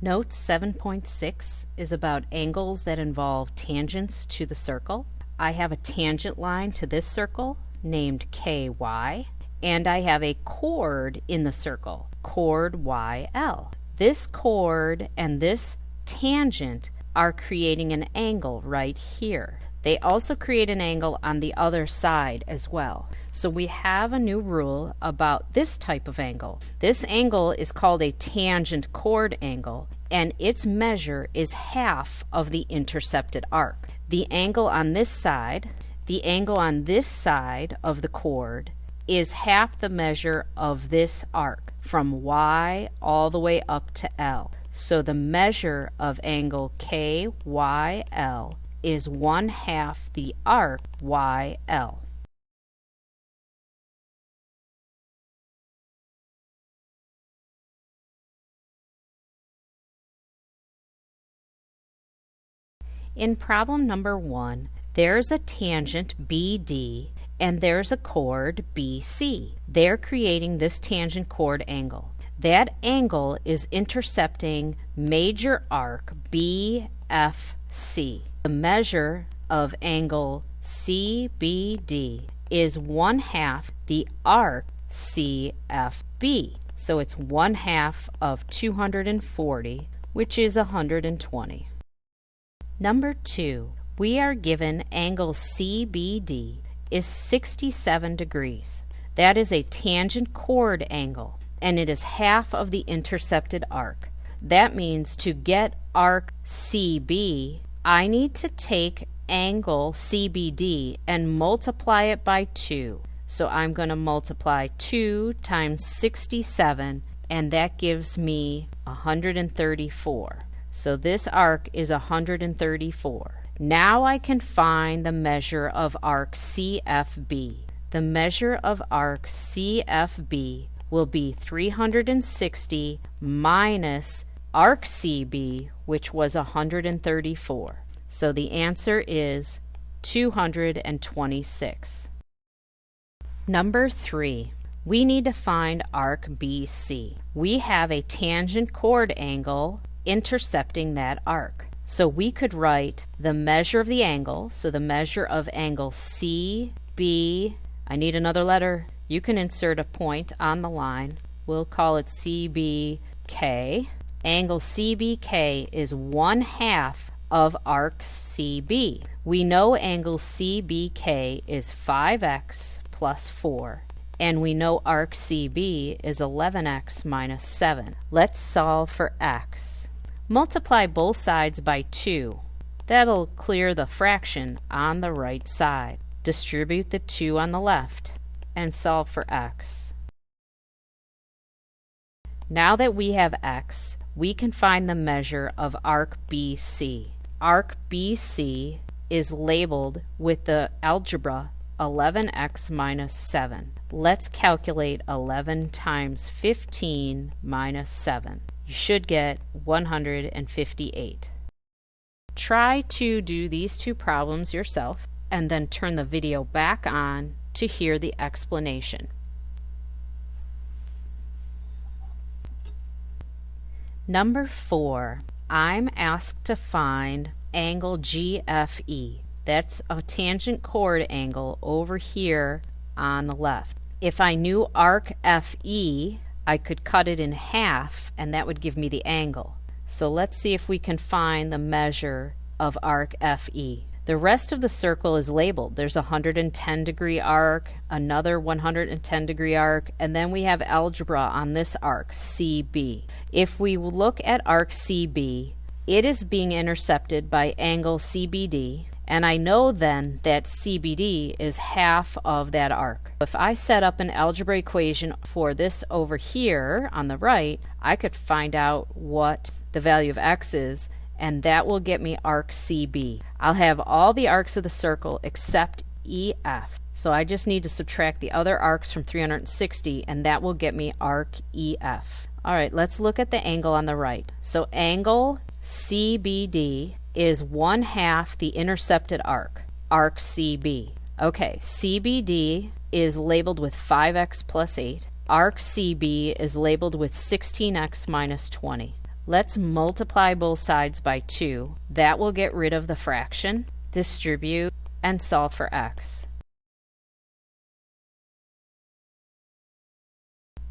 Note 7.6 is about angles that involve tangents to the circle. I have a tangent line to this circle named KY, and I have a chord in the circle, chord YL. This chord and this tangent are creating an angle right here. They also create an angle on the other side as well. So we have a new rule about this type of angle. This angle is called a tangent chord angle, and its measure is half of the intercepted arc. The angle on this side, the angle on this side of the chord, is half the measure of this arc from Y all the way up to L. So the measure of angle KYL is 1/2 the arc YL. In problem number 1, there's a tangent BD and there's a chord BC. They're creating this tangent chord angle. That angle is intercepting major arc BFC. The measure of angle CBD is 1/2 the arc CFB. So it's 1/2 of 240, which is 120. Number 2, we are given angle CBD is 67 degrees. That is a tangent chord angle, and it is half of the intercepted arc. That means to get arc CB, I need to take angle CBD and multiply it by 2. So I'm going to multiply 2 times 67, and that gives me 134. So this arc is 134. Now I can find the measure of arc CFB. The measure of arc CFB will be 360 minus arc CB, which was 134. So the answer is 226. Number 3, we need to find arc BC. We have a tangent chord angle intercepting that arc. So we could write the measure of the angle, so the measure of angle CB, I need another letter. You can insert a point on the line. We'll call it CBK. Angle CBK is 1/2 of arc CB. We know angle CBK is 5x plus 4, and we know arc CB is 11x minus 7. Let's solve for x. Multiply both sides by 2. That'll clear the fraction on the right side. Distribute the 2 on the left and solve for x. Now that we have x, we can find the measure of arc BC. Arc BC is labeled with the algebra 11x minus 7. Let's calculate 11 times 15 minus 7. You should get 158. Try to do these two problems yourself and then turn the video back on to hear the explanation. Number 4, I'm asked to find angle GFE. That's a tangent chord angle over here on the left. If I knew arc FE, I could cut it in half and that would give me the angle. So let's see if we can find the measure of arc FE. The rest of the circle is labeled. There's a 110 degree arc, another 110 degree arc, and then we have algebra on this arc, CB. If we look at arc CB, it is being intercepted by angle CBD, and I know then that CBD is half of that arc. If I set up an algebra equation for this over here on the right, I could find out what the value of x is, and that will get me arc CB. I'll have all the arcs of the circle except EF. So I just need to subtract the other arcs from 360, and that will get me arc EF. All right, let's look at the angle on the right. So angle CBD is 1/2 the intercepted arc, arc CB. Okay, CBD is labeled with 5x plus 8. Arc CB is labeled with 16x minus 20. Let's multiply both sides by 2. That will get rid of the fraction. Distribute and solve for x.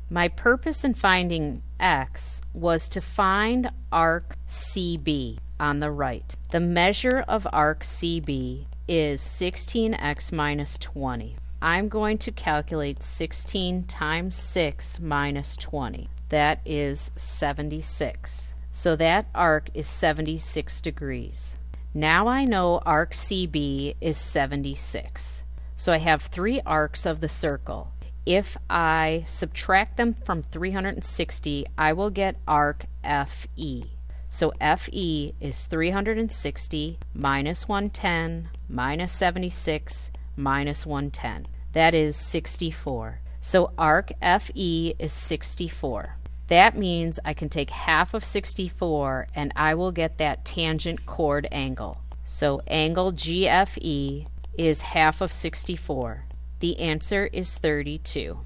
My purpose in finding x was to find arc CB on the right. The measure of arc CB is 16x minus 20. I'm going to calculate 16 times 6 minus 20. That is 76. So that arc is 76 degrees. Now I know arc CB is 76. So I have 3 arcs of the circle. If I subtract them from 360, I will get arc FE. So FE is 360 minus 110 minus 76 minus 110. That is 64. So arc FE is 64. That means I can take half of 64 and I will get that tangent chord angle. So angle GFE is half of 64. The answer is 32.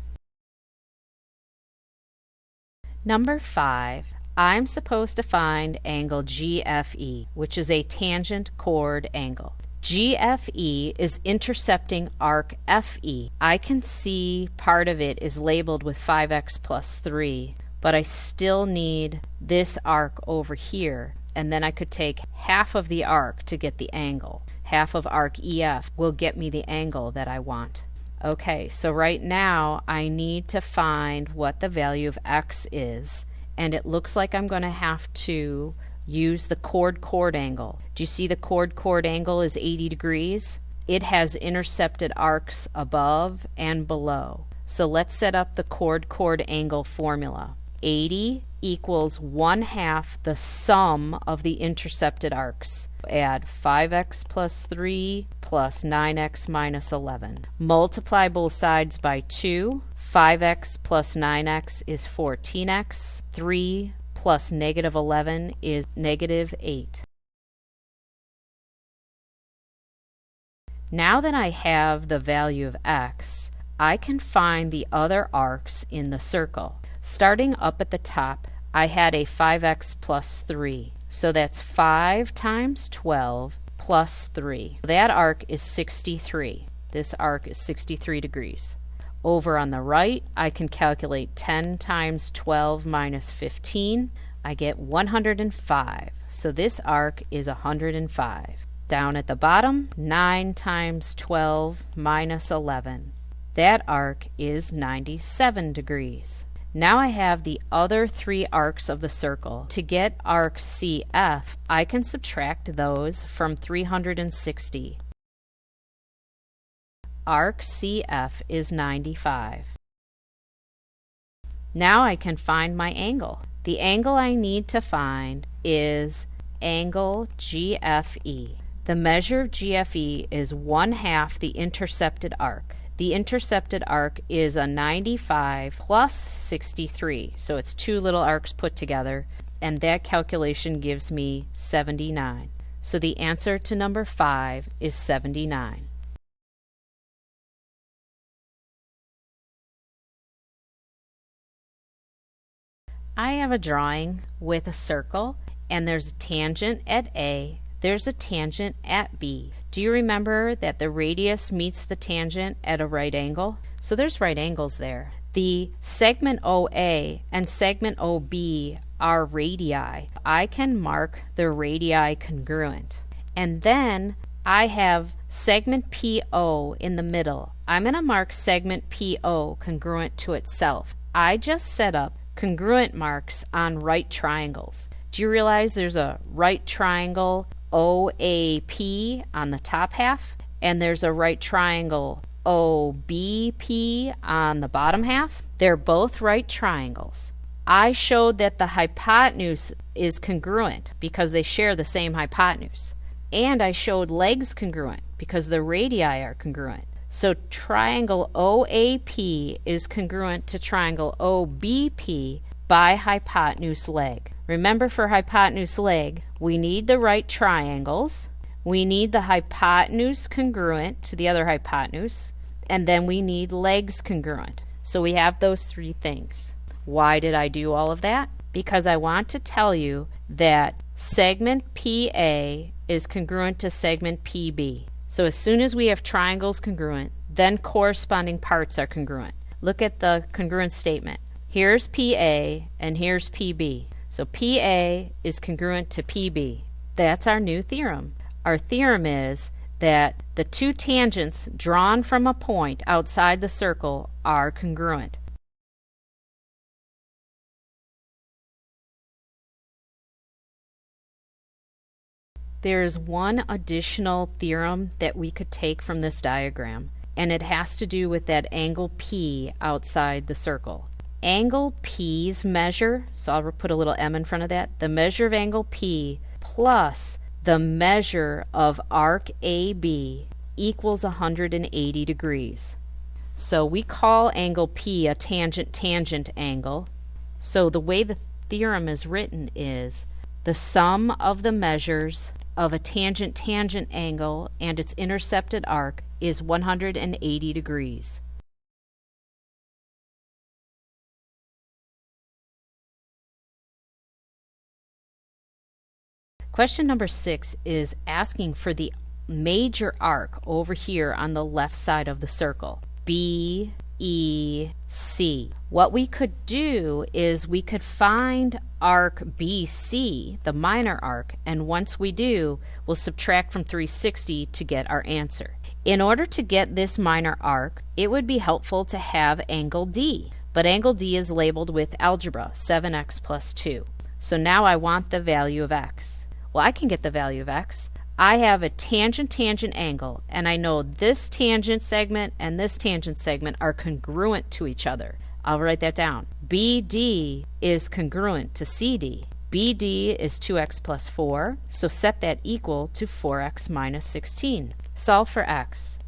Number 5. I'm supposed to find angle GFE, which is a tangent chord angle. GFE is intercepting arc FE. I can see part of it is labeled with 5x plus 3, but I still need this arc over here, and then I could take half of the arc to get the angle. Half of arc EF will get me the angle that I want. Okay, so right now I need to find what the value of x is, and it looks like I'm going to have to use the chord angle. Do you see the chord angle is 80 degrees? It has intercepted arcs above and below. So let's set up the chord angle formula. 80 equals 1/2 the sum of the intercepted arcs. Add 5x plus 3 plus 9x minus 11. Multiply both sides by 2. 5x plus 9x is 14x. 3 plus negative 11 is negative 8. Now that I have the value of x, I can find the other arcs in the circle. Starting up at the top, I had a 5x plus 3. So that's 5 times 12 plus 3. That arc is 63. This arc is 63 degrees. Over on the right, I can calculate 10 times 12 minus 15. I get 105. So this arc is 105. Down at the bottom, 9 times 12 minus 11. That arc is 97 degrees. Now I have the other 3 arcs of the circle. To get arc CF, I can subtract those from 360. Arc CF is 95. Now I can find my angle. The angle I need to find is angle GFE. The measure of GFE is 1/2 the intercepted arc. The intercepted arc is a 95 plus 63, so it's 2 little arcs put together, and that calculation gives me 79. So the answer to number 5 is 79. I have a drawing with a circle, and there's a tangent at A, there's a tangent at B. Do you remember that the radius meets the tangent at a right angle? So there's right angles there. The segment OA and segment OB are radii. I can mark the radii congruent. And then I have segment PO in the middle. I'm going to mark segment PO congruent to itself. I just set up congruent marks on right triangles. Do you realize there's a right triangle OAP on the top half, and there's a right triangle OBP on the bottom half? They're both right triangles. I showed that the hypotenuse is congruent because they share the same hypotenuse. And I showed legs congruent because the radii are congruent. So triangle OAP is congruent to triangle OBP by hypotenuse leg. Remember, for hypotenuse leg, we need the right triangles, we need the hypotenuse congruent to the other hypotenuse, and then we need legs congruent. So we have those 3 things. Why did I do all of that? because I want to tell you that segment PA is congruent to segment PB. So as soon as we have triangles congruent, then corresponding parts are congruent. Look at the congruent statement. Here's PA and here's PB. So PA is congruent to PB. That's our new theorem. Our theorem is that the two tangents drawn from a point outside the circle are congruent. There's one additional theorem that we could take from this diagram, and it has to do with that angle P outside the circle. Angle P's measure, so I'll put a little m in front of that, the measure of angle P plus the measure of arc AB equals 180 degrees. So we call angle P a tangent-tangent angle. So the way the theorem is written is the sum of the measures of a tangent-tangent angle and its intercepted arc is 180 degrees. Question number 6 is asking for the major arc over here on the left side of the circle, B, E, C. What we could do is we could find arc BC, the minor arc, and once we do, we'll subtract from 360 to get our answer. In order to get this minor arc, it would be helpful to have angle D, but angle D is labeled with algebra, 7x plus 2. So now I want the value of x. Well, I can get the value of x. I have a tangent-tangent angle, and I know this tangent segment and this tangent segment are congruent to each other. I'll write that down. BD is congruent to CD. BD is 2x plus 4, so set that equal to 4x minus 16. Solve for x.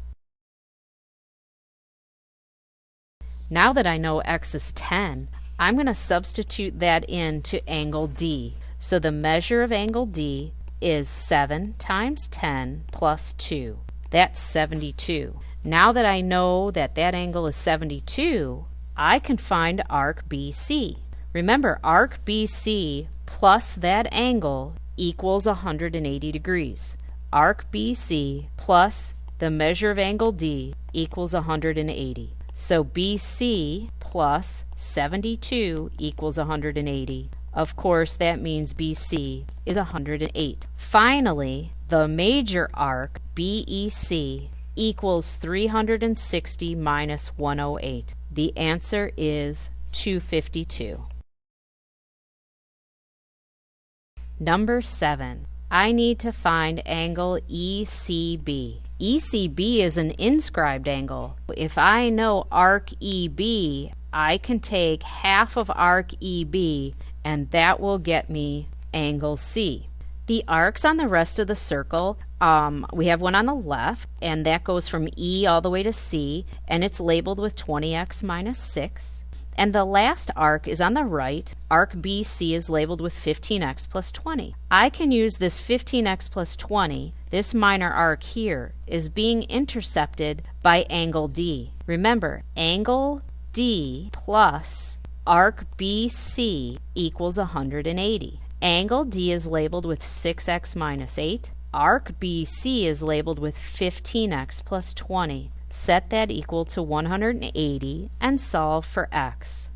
Now that I know x is 10, I'm going to substitute that into angle D. So the measure of angle D is 7 times 10 plus 2. That's 72. Now that I know that that angle is 72, I can find arc BC. Remember, arc BC plus that angle equals 180 degrees. Arc BC plus the measure of angle D equals 180. So BC plus 72 equals 180. Of course, that means BC is 108. Finally, the major arc, BEC, equals 360 minus 108. The answer is 252. Number 7. I need to find angle ECB. ECB is an inscribed angle. If I know arc EB, I can take half of arc EB and that will get me angle C. The arcs on the rest of the circle, we have one on the left, and that goes from E all the way to C, and it's labeled with 20x minus 6. And the last arc is on the right. Arc BC is labeled with 15x plus 20. I can use this 15x plus 20, this minor arc here, is being intercepted by angle D. Remember, angle D plus arc BC equals 180. Angle D is labeled with 6x minus 8. Arc BC is labeled with 15x plus 20. Set that equal to 180 and solve for x.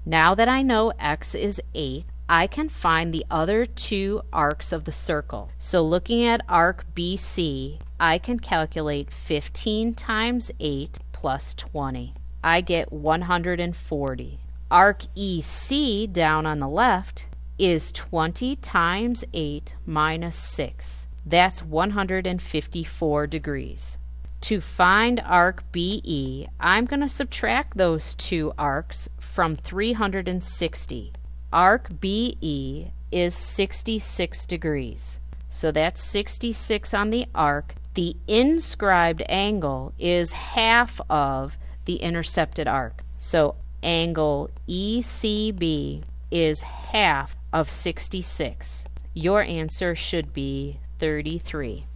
Now that I know x is 8, I can find the other two arcs of the circle. So looking at arc BC, I can calculate 15 times 8 plus 20. I get 140. Arc EC down on the left is 20 times 8 minus 6. That's 154 degrees. To find arc BE, I'm going to subtract those two arcs from 360. Arc BE is 66 degrees. So that's 66 on the arc. The inscribed angle is half of the intercepted arc. So angle ECB is half of 66. Your answer should be 33.